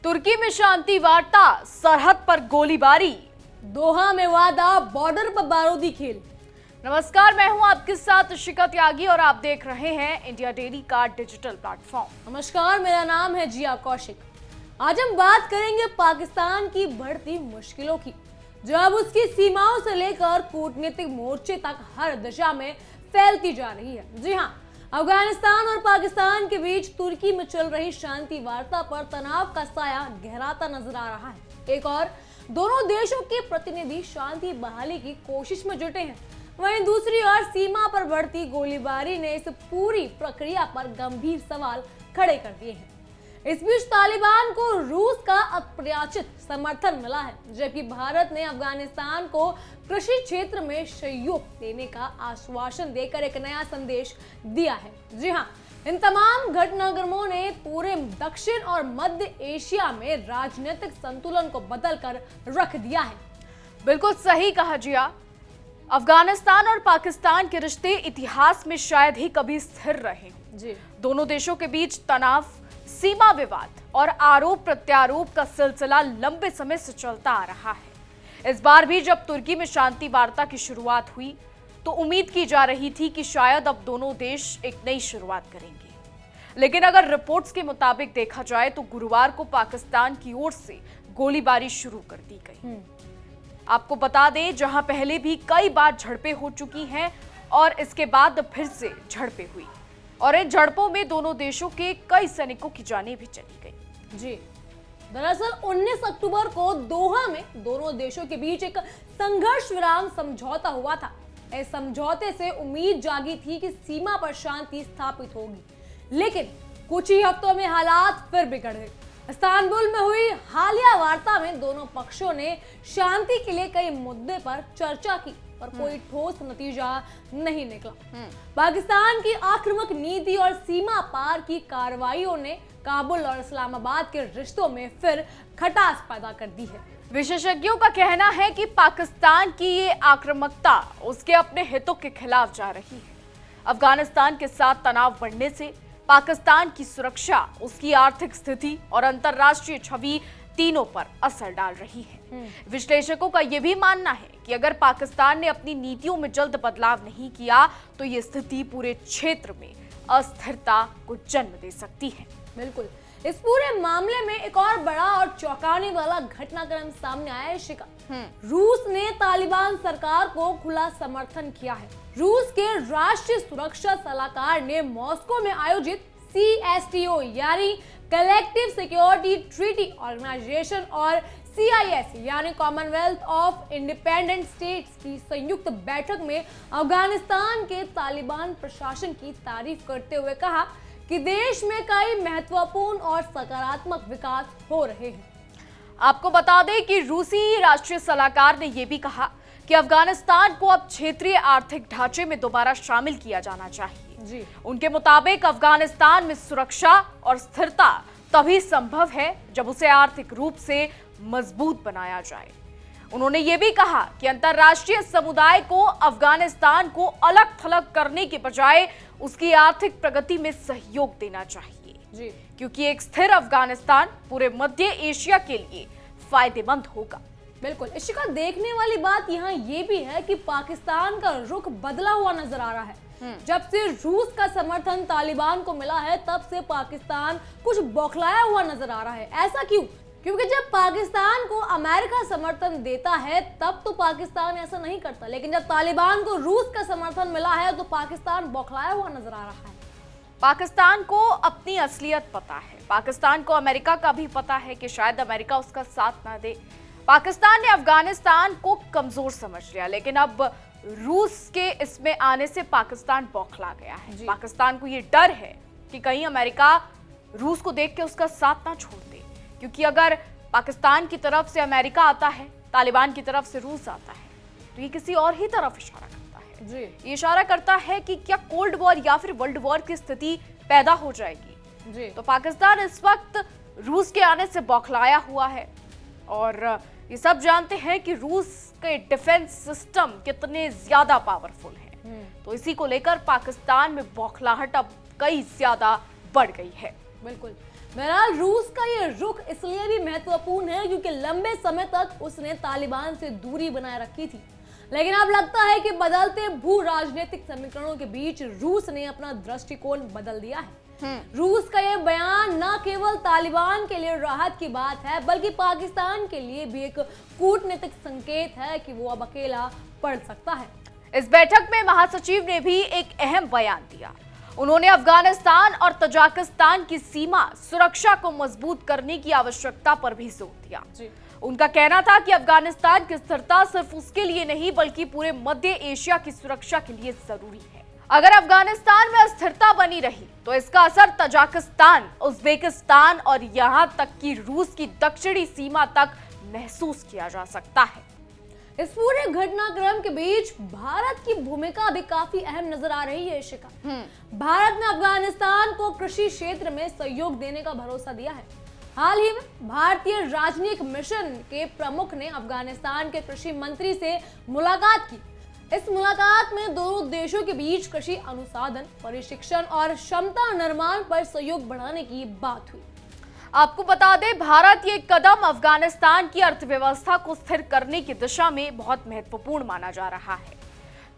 तुर्की में शांति वार्ता, सरहद पर गोलीबारी, दोहा में वादा, बॉर्डर पर बारूदी खेल। नमस्कार, मैं हूं आपके साथ शिखा त्यागी और आप देख रहे हैं इंडिया डेली का डिजिटल प्लेटफॉर्म। नमस्कार, मेरा नाम है जिया कौशिक। आज हम बात करेंगे पाकिस्तान की बढ़ती मुश्किलों की, जो अब उसकी सीमाओं से लेकर कूटनीतिक मोर्चे तक हर दिशा में फैलती जा रही है। जी हाँ, अफगानिस्तान और पाकिस्तान के बीच तुर्की में चल रही शांति वार्ता पर तनाव का साया गहराता नजर आ रहा है। एक और दोनों देशों के प्रतिनिधि शांति बहाली की कोशिश में जुटे हैं, वहीं दूसरी ओर सीमा पर बढ़ती गोलीबारी ने इस पूरी प्रक्रिया पर गंभीर सवाल खड़े कर दिए हैं। इस बीच तालिबान को रूस का अप्रत्याशित समर्थन मिला है, जबकि भारत ने अफगानिस्तान को कृषि क्षेत्र में सहयोग देने का आश्वासन देकर एक नया संदेश दिया है। जी हाँ, इन तमाम घटनाक्रमों ने पूरे दक्षिण और मध्य एशिया में राजनीतिक संतुलन को बदलकर रख दिया है। बिल्कुल सही कहा जिया। अफगानिस्तान और पाकिस्तान के रिश्ते इतिहास में शायद ही कभी स्थिर रहे हों। जी, दोनों देशों के बीच तनाव, सीमा विवाद और आरोप प्रत्यारोप का सिलसिला लंबे समय से चलता आ रहा है। इस बार भी जब तुर्की में शांति वार्ता की शुरुआत हुई तो उम्मीद की जा रही थी कि शायद अब दोनों देश एक नई शुरुआत करेंगे, लेकिन अगर रिपोर्ट्स के मुताबिक देखा जाए तो गुरुवार को पाकिस्तान की ओर से गोलीबारी शुरू कर दी गई। आपको बता दें, जहां पहले भी कई बार झड़पें हो चुकी हैं और इसके बाद फिर से झड़पें हुई और इन झड़पों में दोनों देशों के कई सैनिकों की जानें भी चली गई। जी, दरअसल 19 अक्टूबर को दोहा में दोनों देशों के बीच एक संघर्ष विराम समझौता हुआ था। इस समझौते से उम्मीद जागी थी कि सीमा पर शांति स्थापित होगी, लेकिन कुछ ही हफ्तों में हालात फिर बिगड़ गए। इस्तांबुल में हुई हालिया वार्ता में दोनों पक्षों ने शांति के लिए कई मुद्दे पर चर्चा की, पर कोई ठोस नतीजा नहीं निकला। पाकिस्तान की आक्रामक नीति और सीमा पार की कार्रवाइयों ने काबुल और इस्लामाबाद के रिश्तों में फिर खटास पैदा कर दी है। विशेषज्ञों का कहना है कि पाकिस्तान की ये आक्रामकता उसके अपने हितों के खिलाफ जा रही है। अफगानिस्तान के साथ तनाव बढ़ने से पाकिस्तान की सुरक्षा, उसकी आर्थिक स्थिति और अंतर्राष्ट्रीय छवि तीनों पर असर डाल रही है। विश्लेषकों का यह भी मानना है कि अगर पाकिस्तान ने अपनी नीतियों में जल्द बदलाव नहीं किया तो ये स्थिति पूरे क्षेत्र में अस्थिरता को जन्म दे सकती है। बिल्कुल, इस पूरे मामले में एक और बड़ा और चौंकाने वाला घटनाक्रम सामने आया है शिखा। रूस ने तालिबान सरकार को खुला समर्थन किया है। रूस के राष्ट्रीय सुरक्षा सलाहकार ने मॉस्को में आयोजित CSTO यानी कलेक्टिव सिक्योरिटी ट्रीटी ऑर्गेनाइजेशन और CIS यानी कॉमनवेल्थ ऑफ इंडिपेंडेंट स्टेट्स की संयुक्त बैठक में अफगानिस्तान के तालिबान प्रशासन की तारीफ करते हुए कहा कि देश में कई महत्वपूर्ण और सकारात्मक विकास हो रहे हैं। आपको बता दें कि रूसी राष्ट्रीय सलाहकार ने यह भी कहा कि अफगानिस्तान को अब क्षेत्रीय आर्थिक ढांचे में दोबारा शामिल किया जाना चाहिए। जी, उनके मुताबिक अफगानिस्तान में सुरक्षा और स्थिरता तभी संभव है जब उसे आर्थिक रूप से मजबूत बनाया जाए। उन्होंने ये भी कहा कि अंतर्राष्ट्रीय समुदाय को अफगानिस्तान को अलग थलग करने के बजाय उसकी आर्थिक प्रगति में सहयोग देना चाहिए। जी, क्योंकि एक स्थिर अफगानिस्तान पूरे मध्य एशिया के लिए फायदेमंद होगा। बिल्कुल। इशिका, देखने वाली बात यहाँ ये भी है कि पाकिस्तान का रुख बदला हुआ नजर आ रहा है। जब से रूस का समर्थन तालिबान को मिला है, तब से पाकिस्तान कुछ बौखलाया हुआ नजर आ रहा है। ऐसा क्यों? क्योंकि जब पाकिस्तान को अमेरिका समर्थन देता है तब तो पाकिस्तान ऐसा नहीं करता, लेकिन जब तालिबान को रूस का समर्थन मिला है तो पाकिस्तान बौखलाया हुआ नजर आ रहा है। पाकिस्तान को अपनी असलियत पता है। पाकिस्तान को अमेरिका का भी पता है कि शायद अमेरिका उसका साथ ना दे। पाकिस्तान ने अफगानिस्तान को कमजोर समझ लिया, लेकिन अब रूस के इसमें आने से पाकिस्तान बौखला गया है। पाकिस्तान को ये डर है कि कहीं अमेरिका रूस को देख के उसका साथ ना छोड़ दे, क्योंकि अगर पाकिस्तान की तरफ से अमेरिका आता है, तालिबान की तरफ से रूस आता है, तो ये किसी और ही तरफ इशारा करता है। जी, ये इशारा करता है कि क्या कोल्ड वॉर या फिर वर्ल्ड वॉर की स्थिति पैदा हो जाएगी। जी, तो पाकिस्तान इस वक्त रूस के आने से बौखलाया हुआ है और ये सब जानते हैं कि रूस के डिफेंस सिस्टम कितने ज्यादा पावरफुल हैं। तो इसी को लेकर पाकिस्तान में बौखलाहट अब कई ज्यादा बढ़ गई है। बिल्कुल। बहरहाल रूस का ये रुख इसलिए भी महत्वपूर्ण है क्योंकि लंबे समय तक उसने तालिबान से दूरी बनाए रखी थी। लेकिन अब लगता है कि बदलते भू राजनीतिक समीकरणों के बीच रूस ने अपना दृष्टिकोण बदल दिया है। रूस का यह बयान न केवल तालिबान के लिए राहत की बात है बल्कि पाकिस्तान के लिए भी एक कूटनीतिक संकेत है कि वो अब अकेला पड़ सकता है। इस बैठक में महासचिव ने भी एक अहम बयान दिया। उन्होंने अफगानिस्तान और तजाकिस्तान की सीमा सुरक्षा को मजबूत करने की आवश्यकता पर भी जोर दिया। उनका कहना था कि अफगानिस्तान की स्थिरता सिर्फ उसके लिए नहीं बल्कि पूरे मध्य एशिया की सुरक्षा के लिए जरूरी है। अगर अफगानिस्तान में अस्थिरता बनी रही तो इसका असर तजाकिस्तान, उज्बेकिस्तान और यहां तक कि रूस की दक्षिणी सीमा तक महसूस किया जा सकता है। इस पूरे घटनाक्रम के बीच भारत की भूमिका भी काफी अहम नजर आ रही है। शिखा, भारत ने अफगानिस्तान को कृषि क्षेत्र में सहयोग देने का भरोसा दिया है। हाल ही में भारतीय राजनयिक मिशन के प्रमुख ने अफगानिस्तान के कृषि मंत्री से मुलाकात की। इस मुलाकात में दोनों देशों के बीच कृषि अनुसंधान, प्रशिक्षण और क्षमता निर्माण पर सहयोग बढ़ाने की बात हुई। आपको बता दें, भारत ये कदम अफगानिस्तान की अर्थव्यवस्था को स्थिर करने की दिशा में बहुत महत्वपूर्ण माना जा रहा है।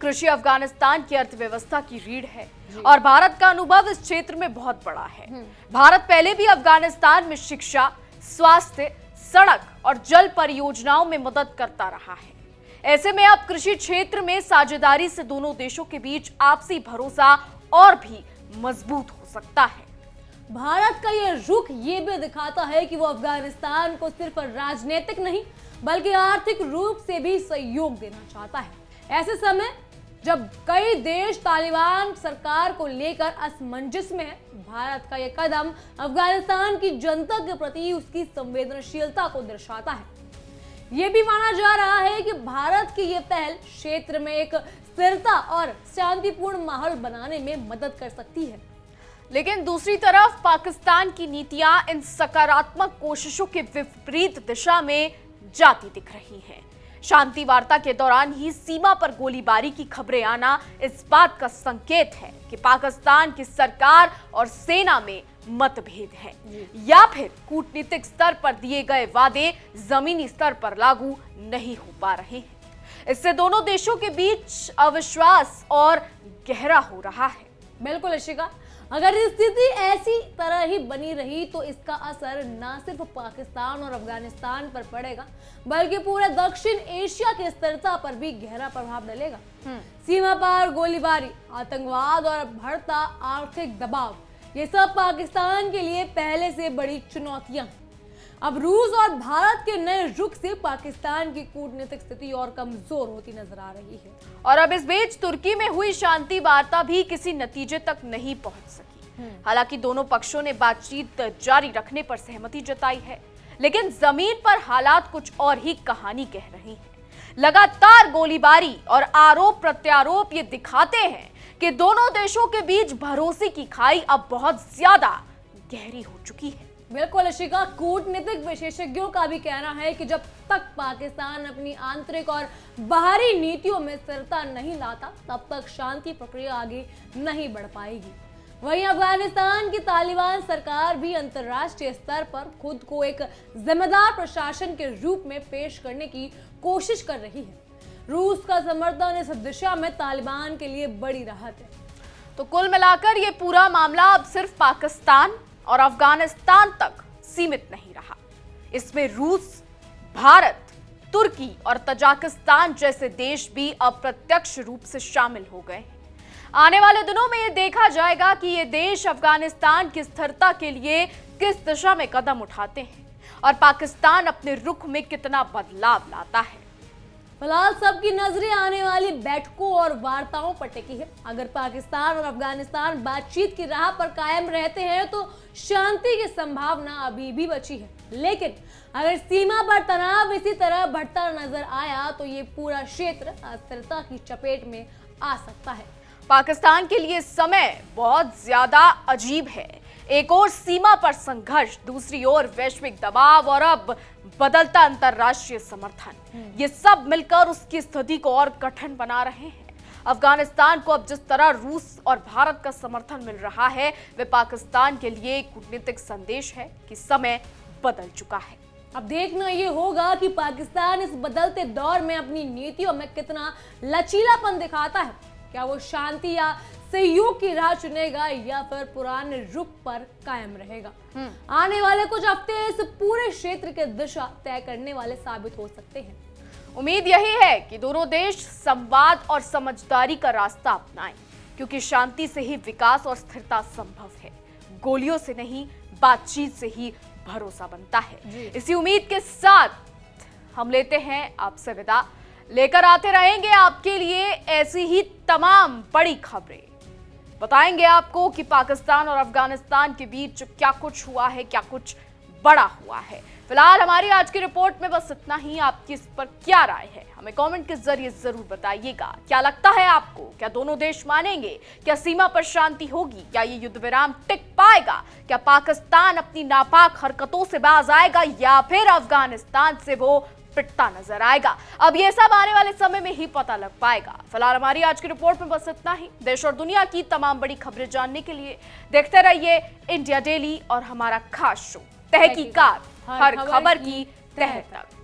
कृषि अफगानिस्तान की अर्थव्यवस्था की रीढ़ है और भारत का अनुभव इस क्षेत्र में बहुत बड़ा है। भारत पहले भी अफगानिस्तान में शिक्षा, स्वास्थ्य, सड़क और जल परियोजनाओं में मदद करता रहा है। ऐसे में अब कृषि क्षेत्र में साझेदारी से दोनों देशों के बीच आपसी भरोसा और भी मजबूत हो सकता है। भारत का यह रुख ये भी दिखाता है कि वो अफगानिस्तान को सिर्फ राजनीतिक नहीं बल्कि आर्थिक रूप से भी सहयोग देना चाहता है। ऐसे समय जब कई देश तालिबान सरकार को लेकर असमंजस में है, भारत का यह कदम अफगानिस्तान की जनता के प्रति उसकी संवेदनशीलता को दर्शाता है। ये भी माना जा रहा है कि भारत की यह पहल क्षेत्र में एक स्थिरता और शांतिपूर्ण माहौल बनाने में मदद कर सकती है। लेकिन दूसरी तरफ पाकिस्तान की नीतियां इन सकारात्मक कोशिशों के विपरीत दिशा में जाती दिख रही हैं। शांति वार्ता के दौरान ही सीमा पर गोलीबारी की खबरें आना इस बात का संकेत है कि पाकिस्तान की सरकार और सेना में मतभेद है या फिर कूटनीतिक स्तर पर दिए गए वादे जमीनी स्तर पर लागू नहीं हो पा रहे हैं। इससे दोनों देशों के बीच अविश्वास और गहरा हो रहा है। बिल्कुल इशिका, अगर स्थिति ऐसी तरह ही बनी रही तो इसका असर न सिर्फ पाकिस्तान और अफगानिस्तान पर पड़ेगा बल्कि पूरे दक्षिण एशिया की स्थिरता पर भी गहरा प्रभाव डालेगा। सीमा पार गोलीबारी, आतंकवाद और बढ़ता आर्थिक दबाव, ये सब पाकिस्तान के लिए पहले से बड़ी चुनौतियां हैं। अब रूस और भारत के नए रुख से पाकिस्तान की कूटनीतिक स्थिति और कमजोर होती नजर आ रही है। और अब इस बीच तुर्की में हुई शांति वार्ता भी किसी नतीजे तक नहीं पहुंच सकी। हालांकि दोनों पक्षों ने बातचीत जारी रखने पर सहमति जताई है, लेकिन जमीन पर हालात कुछ और ही कहानी कह रही हैं। लगातार गोलीबारी और आरोप प्रत्यारोप ये दिखाते हैं कि दोनों देशों के बीच भरोसे की खाई अब बहुत ज्यादा गहरी हो चुकी है। बिल्कुल इशिका, कूटनीतिक विशेषज्ञों का भी कहना है कि जब तक पाकिस्तान अपनी आंतरिक और बाहरी नीतियों में स्थिरता नहीं लाता तब तक शांति प्रक्रिया आगे नहीं बढ़ पाएगी। वहीं अफगानिस्तान की तालिबान सरकार भी अंतर्राष्ट्रीय स्तर पर खुद को एक जिम्मेदार प्रशासन के रूप में पेश करने की कोशिश कर रही है। रूस का समर्थन इस दिशा में तालिबान के लिए बड़ी राहत है। तो कुल मिलाकर ये पूरा मामला अब सिर्फ पाकिस्तान और अफगानिस्तान तक सीमित नहीं रहा। इसमें रूस, भारत, तुर्की और तजाकिस्तान जैसे देश भी अप्रत्यक्ष रूप से शामिल हो गए हैं। आने वाले दिनों में यह देखा जाएगा कि ये देश अफगानिस्तान की स्थिरता के लिए किस दिशा में कदम उठाते हैं और पाकिस्तान अपने रुख में कितना बदलाव लाता है। फिलहाल सबकी नजरें आने वाली बैठकों और वार्ताओं पर टिकी है। अगर पाकिस्तान और अफगानिस्तान बातचीत की राह पर कायम रहते हैं तो शांति की संभावना अभी भी बची है, लेकिन अगर सीमा पर तनाव इसी तरह बढ़ता नजर आया तो ये पूरा क्षेत्र अस्थिरता की चपेट में आ सकता है। पाकिस्तान के लिए समय बहुत ज्यादा अजीब है। एक ओर सीमा पर संघर्ष, दूसरी ओर वैश्विक दबाव और अब बदलता अंतर्राष्ट्रीय समर्थन, ये सब मिलकर उसकी स्थिति को और कठिन बना रहे हैं। अफगानिस्तान को अब जिस तरह रूस और भारत का समर्थन मिल रहा है, वे पाकिस्तान के लिए कूटनीतिक संदेश है कि समय बदल चुका है। अब देखना ये होगा कि पाकिस्तान इस बदलते दौर में अपनी नीतियों में कितना लचीलापन दिखाता है। क्या वो शांति या सहयोग की राह चुनेगा या फिर पुराने रुख पर कायम रहेगा। आने वाले कुछ हफ्ते इस पूरे क्षेत्र की दिशा तय करने वाले साबित हो सकते हैं। उम्मीद यही है कि दोनों देश संवाद और समझदारी का रास्ता अपनाएं, क्योंकि शांति से ही विकास और स्थिरता संभव है। गोलियों से नहीं, बातचीत से ही भरोसा बनता है। इसी उम्मीद के साथ हम लेते हैं आपसे विदा। लेकर आते रहेंगे आपके लिए ऐसी ही तमाम बड़ी खबरें। बताएंगे आपको कि पाकिस्तान और अफगानिस्तान के बीच क्या कुछ हुआ है, क्या कुछ बड़ा हुआ है। फिलहाल हमारी आज की रिपोर्ट में बस इतना ही। आपकी इस पर क्या राय है, हमें कमेंट के जरिए जरूर बताइएगा। क्या लगता है आपको, क्या दोनों देश मानेंगे? क्या सीमा पर शांति होगी? क्या ये युद्ध विराम टिक पाएगा? क्या पाकिस्तान अपनी नापाक हरकतों से बाज आएगा या फिर अफगानिस्तान से वो पिटता नजर आएगा? अब ये सब आने वाले समय में ही पता लग पाएगा। फिलहाल हमारी आज की रिपोर्ट में बस इतना ही। देश और दुनिया की तमाम बड़ी खबरें जानने के लिए देखते रहिए इंडिया डेली और हमारा खास शो तहकीकात, हर खबर की तह तक।